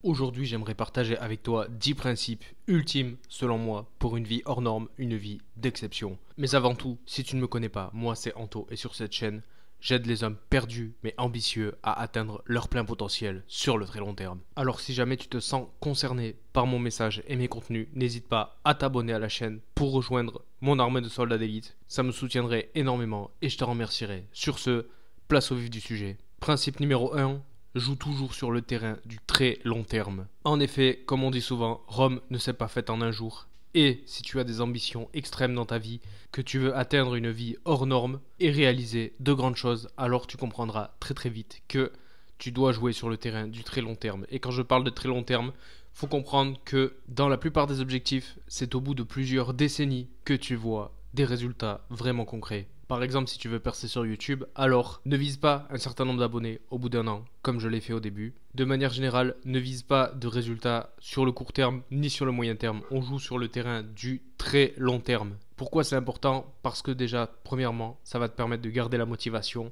Aujourd'hui, j'aimerais partager avec toi 10 principes ultimes, selon moi, pour une vie hors norme, une vie d'exception. Mais avant tout, si tu ne me connais pas, moi c'est Anto et sur cette chaîne, j'aide les hommes perdus mais ambitieux à atteindre leur plein potentiel sur le très long terme. Alors si jamais tu te sens concerné par mon message et mes contenus, n'hésite pas à t'abonner à la chaîne pour rejoindre mon armée de soldats d'élite. Ça me soutiendrait énormément et je te remercierai. Sur ce, place au vif du sujet. Principe numéro 1. Joue toujours sur le terrain du très long terme. En effet, comme on dit souvent, Rome ne s'est pas faite en un jour. Et si tu as des ambitions extrêmes dans ta vie, que tu veux atteindre une vie hors norme et réaliser de grandes choses, alors tu comprendras très très vite que tu dois jouer sur le terrain du très long terme. Et quand je parle de très long terme, faut comprendre que dans la plupart des objectifs, c'est au bout de plusieurs décennies que tu vois des résultats vraiment concrets. Par exemple, si tu veux percer sur YouTube, alors ne vise pas un certain nombre d'abonnés au bout d'un an, comme je l'ai fait au début. De manière générale, ne vise pas de résultats sur le court terme ni sur le moyen terme. On joue sur le terrain du très long terme. Pourquoi c'est important? Parce que déjà, premièrement, ça va te permettre de garder la motivation,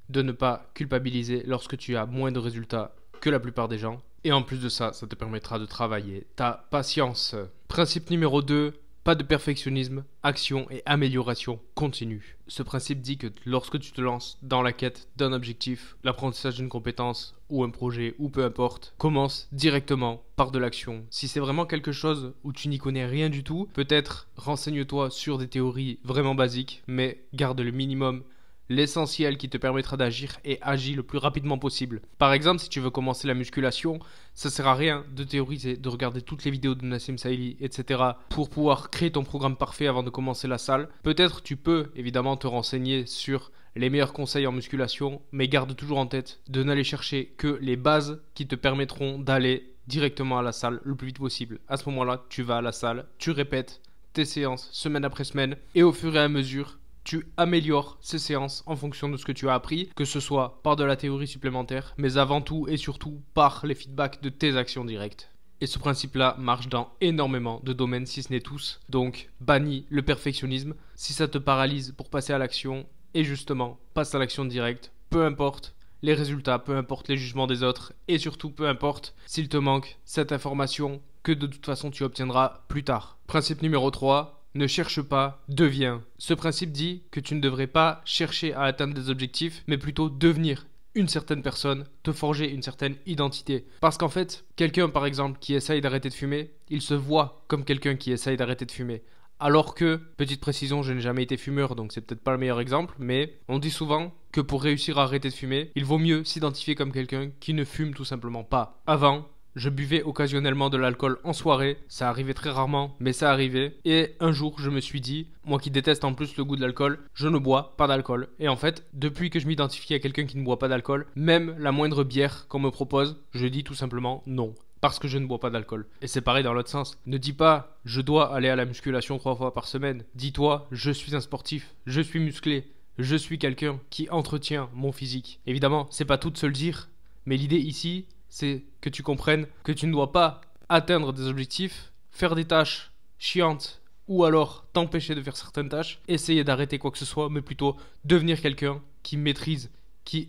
de ne pas culpabiliser lorsque tu as moins de résultats que la plupart des gens. Et en plus de ça, ça te permettra de travailler ta patience. Principe numéro 2. Pas de perfectionnisme, action et amélioration continue. Ce principe dit que lorsque tu te lances dans la quête d'un objectif, l'apprentissage d'une compétence ou un projet ou peu importe, commence directement par de l'action. Si c'est vraiment quelque chose où tu n'y connais rien du tout, peut-être renseigne-toi sur des théories vraiment basiques, mais garde le minimum, l'essentiel qui te permettra d'agir et agis le plus rapidement possible. Par exemple, si tu veux commencer la musculation, ça sert à rien de théoriser, de regarder toutes les vidéos de Nassim Saïli, etc. pour pouvoir créer ton programme parfait avant de commencer la salle. Peut-être tu peux évidemment te renseigner sur les meilleurs conseils en musculation, mais garde toujours en tête de n'aller chercher que les bases qui te permettront d'aller directement à la salle le plus vite possible. À ce moment-là, tu vas à la salle, tu répètes tes séances semaine après semaine et au fur et à mesure, tu améliores ces séances en fonction de ce que tu as appris, que ce soit par de la théorie supplémentaire, mais avant tout et surtout par les feedbacks de tes actions directes. Et ce principe-là marche dans énormément de domaines, si ce n'est tous. Donc, bannis le perfectionnisme. Si ça te paralyse pour passer à l'action, et justement, passe à l'action directe, peu importe les résultats, peu importe les jugements des autres, et surtout peu importe s'il te manque cette information que de toute façon tu obtiendras plus tard. Principe numéro 3. Ne cherche pas, deviens. Ce principe dit que tu ne devrais pas chercher à atteindre des objectifs, mais plutôt devenir une certaine personne, te forger une certaine identité. Parce qu'en fait, quelqu'un par exemple qui essaye d'arrêter de fumer, il se voit comme quelqu'un qui essaye d'arrêter de fumer. Alors que, petite précision, je n'ai jamais été fumeur, donc c'est peut-être pas le meilleur exemple, mais on dit souvent que pour réussir à arrêter de fumer, il vaut mieux s'identifier comme quelqu'un qui ne fume tout simplement pas. Avant, je buvais occasionnellement de l'alcool en soirée, ça arrivait très rarement, mais ça arrivait. Et un jour, je me suis dit, moi qui déteste en plus le goût de l'alcool, je ne bois pas d'alcool. Et en fait, depuis que je m'identifie à quelqu'un qui ne boit pas d'alcool, même la moindre bière qu'on me propose, je dis tout simplement non. Parce que je ne bois pas d'alcool. Et c'est pareil dans l'autre sens. Ne dis pas, je dois aller à la musculation 3 fois par semaine. Dis-toi, je suis un sportif, je suis musclé, je suis quelqu'un qui entretient mon physique. Évidemment, c'est pas tout de se le dire, mais l'idée ici, c'est que tu comprennes que tu ne dois pas atteindre des objectifs, faire des tâches chiantes ou alors t'empêcher de faire certaines tâches, essayer d'arrêter quoi que ce soit, mais plutôt devenir quelqu'un qui maîtrise, qui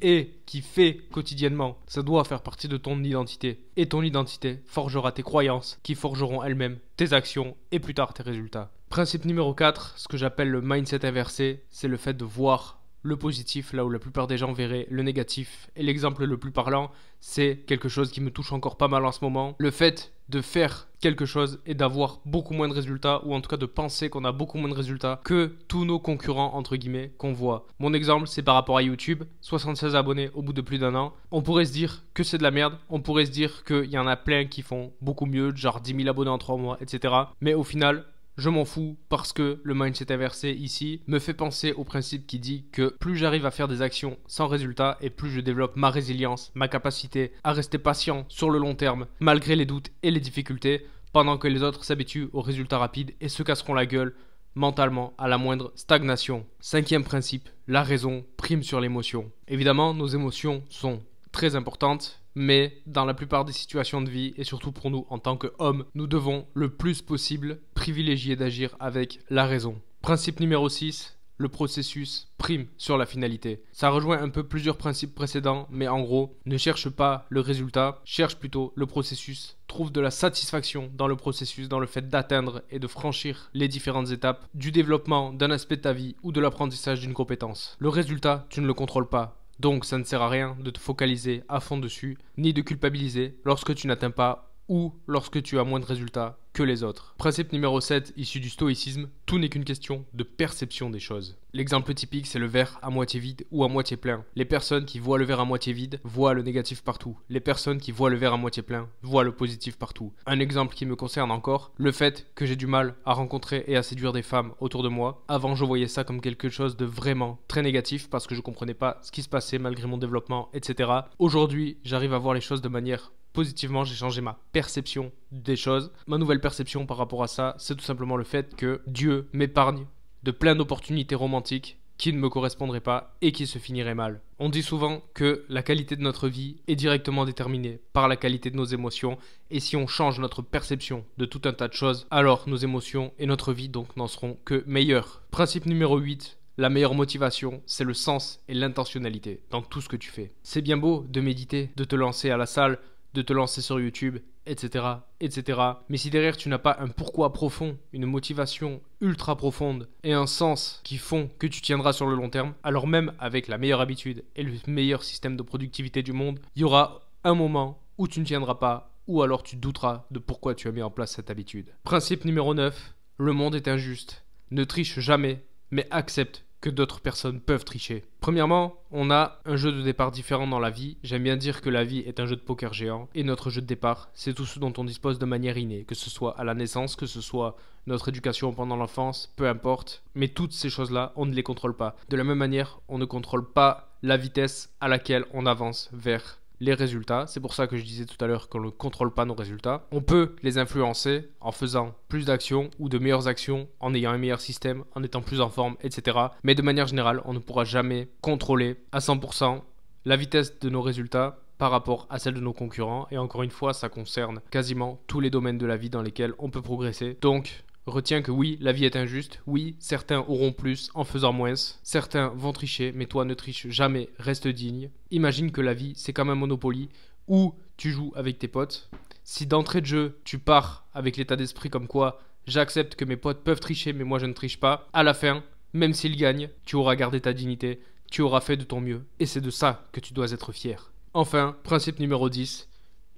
fait quotidiennement. Ça doit faire partie de ton identité. Et ton identité forgera tes croyances qui forgeront elles-mêmes tes actions et plus tard tes résultats. Principe numéro 4, ce que j'appelle le mindset inversé, c'est le fait de voir le positif là où la plupart des gens verraient le négatif. Et l'exemple le plus parlant, c'est quelque chose qui me touche encore pas mal en ce moment. Le fait de faire quelque chose et d'avoir beaucoup moins de résultats, ou en tout cas de penser qu'on a beaucoup moins de résultats que tous nos concurrents entre guillemets qu'on voit. Mon exemple, c'est par rapport à YouTube, 76 abonnés au bout de plus d'un an. On pourrait se dire que c'est de la merde, on pourrait se dire qu'il y en a plein qui font beaucoup mieux, genre 10 000 abonnés en 3 mois, etc. Mais au final, je m'en fous parce que le mindset inversé ici me fait penser au principe qui dit que plus j'arrive à faire des actions sans résultat et plus je développe ma résilience, ma capacité à rester patient sur le long terme malgré les doutes et les difficultés pendant que les autres s'habituent aux résultats rapides et se casseront la gueule mentalement à la moindre stagnation. 5e principe, la raison prime sur l'émotion. Évidemment, nos émotions sont très importantes, mais dans la plupart des situations de vie, et surtout pour nous en tant qu'hommes, nous devons le plus possible privilégier d'agir avec la raison. Principe numéro 6, le processus prime sur la finalité. Ça rejoint un peu plusieurs principes précédents, mais en gros, ne cherche pas le résultat, cherche plutôt le processus. Trouve de la satisfaction dans le processus, dans le fait d'atteindre et de franchir les différentes étapes du développement d'un aspect de ta vie ou de l'apprentissage d'une compétence. Le résultat, tu ne le contrôles pas. Donc ça ne sert à rien de te focaliser à fond dessus, ni de culpabiliser lorsque tu n'atteins pas ou lorsque tu as moins de résultats que les autres. Principe numéro 7, issu du stoïcisme, tout n'est qu'une question de perception des choses. L'exemple typique, c'est le verre à moitié vide ou à moitié plein. Les personnes qui voient le verre à moitié vide voient le négatif partout. Les personnes qui voient le verre à moitié plein voient le positif partout. Un exemple qui me concerne encore, le fait que j'ai du mal à rencontrer et à séduire des femmes autour de moi. Avant, je voyais ça comme quelque chose de vraiment très négatif parce que je comprenais pas ce qui se passait malgré mon développement, etc. Aujourd'hui, j'arrive à voir les choses de manière positivement, j'ai changé ma perception des choses. Ma nouvelle perception par rapport à ça, c'est tout simplement le fait que Dieu m'épargne de plein d'opportunités romantiques qui ne me correspondraient pas et qui se finiraient mal. On dit souvent que la qualité de notre vie est directement déterminée par la qualité de nos émotions et si on change notre perception de tout un tas de choses, alors nos émotions et notre vie donc n'en seront que meilleures. Principe numéro 8. La meilleure motivation, c'est le sens et l'intentionnalité dans tout ce que tu fais. C'est bien beau de méditer, de te lancer à la salle, de te lancer sur YouTube, etc., etc. Mais si derrière tu n'as pas un pourquoi profond, une motivation ultra profonde et un sens qui font que tu tiendras sur le long terme, alors même avec la meilleure habitude et le meilleur système de productivité du monde, il y aura un moment où tu ne tiendras pas ou alors tu douteras de pourquoi tu as mis en place cette habitude. Principe numéro 9, le monde est injuste. Ne triche jamais, mais accepte que d'autres personnes peuvent tricher. Premièrement, on a un jeu de départ différent dans la vie. J'aime bien dire que la vie est un jeu de poker géant et notre jeu de départ, c'est tout ce dont on dispose de manière innée, que ce soit à la naissance, que ce soit notre éducation pendant l'enfance, peu importe. Mais toutes ces choses-là, on ne les contrôle pas. De la même manière, on ne contrôle pas la vitesse à laquelle on avance vers les résultats. C'est pour ça que je disais tout à l'heure qu'on ne contrôle pas nos résultats. On peut les influencer en faisant plus d'actions ou de meilleures actions, en ayant un meilleur système, en étant plus en forme, etc. Mais de manière générale, on ne pourra jamais contrôler à 100% la vitesse de nos résultats par rapport à celle de nos concurrents. Et encore une fois, ça concerne quasiment tous les domaines de la vie dans lesquels on peut progresser. Donc, retiens que oui, la vie est injuste. Oui, certains auront plus en faisant moins. Certains vont tricher, mais toi ne triche jamais, reste digne. Imagine que la vie, c'est comme un Monopoly où tu joues avec tes potes. Si d'entrée de jeu, tu pars avec l'état d'esprit comme quoi j'accepte que mes potes peuvent tricher, mais moi je ne triche pas, à la fin, même s'ils gagnent, tu auras gardé ta dignité, tu auras fait de ton mieux. Et c'est de ça que tu dois être fier. Enfin, principe numéro 10,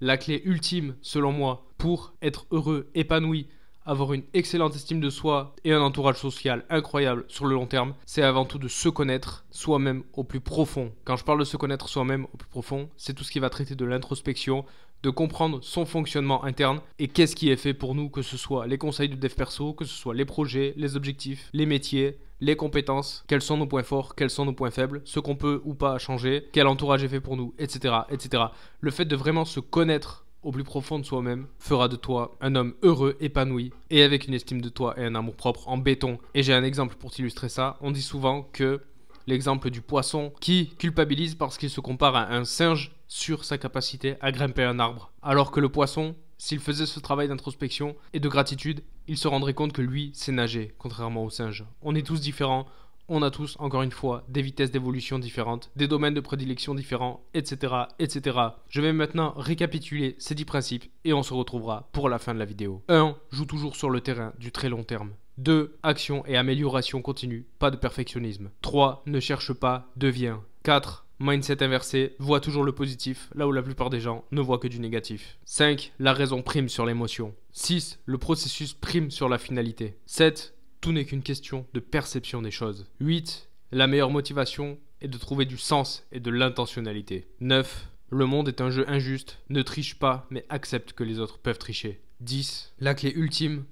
la clé ultime, selon moi, pour être heureux, épanoui, avoir une excellente estime de soi et un entourage social incroyable sur le long terme, c'est avant tout de se connaître soi-même au plus profond. Quand je parle de se connaître soi-même au plus profond, c'est tout ce qui va traiter de l'introspection, de comprendre son fonctionnement interne et qu'est-ce qui est fait pour nous, que ce soit les conseils de dev perso, que ce soit les projets, les objectifs, les métiers, les compétences, quels sont nos points forts, quels sont nos points faibles, ce qu'on peut ou pas changer, quel entourage est fait pour nous, etc., etc. Le fait de vraiment se connaître au plus profond de soi-même fera de toi un homme heureux, épanoui et avec une estime de toi et un amour-propre en béton. Et j'ai un exemple pour t'illustrer ça. On dit souvent que l'exemple du poisson qui culpabilise parce qu'il se compare à un singe sur sa capacité à grimper un arbre. Alors que le poisson, s'il faisait ce travail d'introspection et de gratitude, il se rendrait compte que lui, sait nager, contrairement au singe. On est tous différents. On a tous, encore une fois, des vitesses d'évolution différentes, des domaines de prédilection différents, etc., etc. Je vais maintenant récapituler ces 10 principes et on se retrouvera pour la fin de la vidéo. 1. Joue toujours sur le terrain du très long terme. 2. Action et amélioration continue, pas de perfectionnisme. 3. Ne cherche pas, deviens. 4. Mindset inversé, vois toujours le positif, là où la plupart des gens ne voient que du négatif. 5. La raison prime sur l'émotion. 6. Le processus prime sur la finalité. 7. Tout n'est qu'une question de perception des choses. 8. La meilleure motivation est de trouver du sens et de l'intentionnalité. 9. Le monde est un jeu injuste. Ne triche pas, mais accepte que les autres peuvent tricher. 10. La clé ultime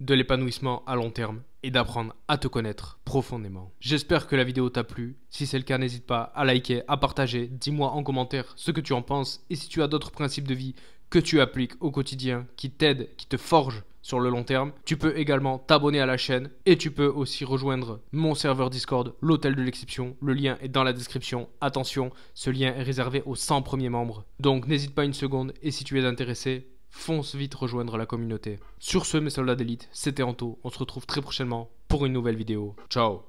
de l'épanouissement à long terme est d'apprendre à te connaître profondément. J'espère que la vidéo t'a plu. Si c'est le cas, n'hésite pas à liker, à partager. Dis-moi en commentaire ce que tu en penses et si tu as d'autres principes de vie que tu appliques au quotidien, qui t'aident, qui te forgent sur le long terme. Tu peux également t'abonner à la chaîne et tu peux aussi rejoindre mon serveur Discord, l'hôtel de l'exception. Le lien est dans la description. Attention, ce lien est réservé aux 100 premiers membres. Donc n'hésite pas une seconde et si tu es intéressé, fonce vite rejoindre la communauté. Sur ce, mes soldats d'élite, c'était Anto. On se retrouve très prochainement pour une nouvelle vidéo. Ciao.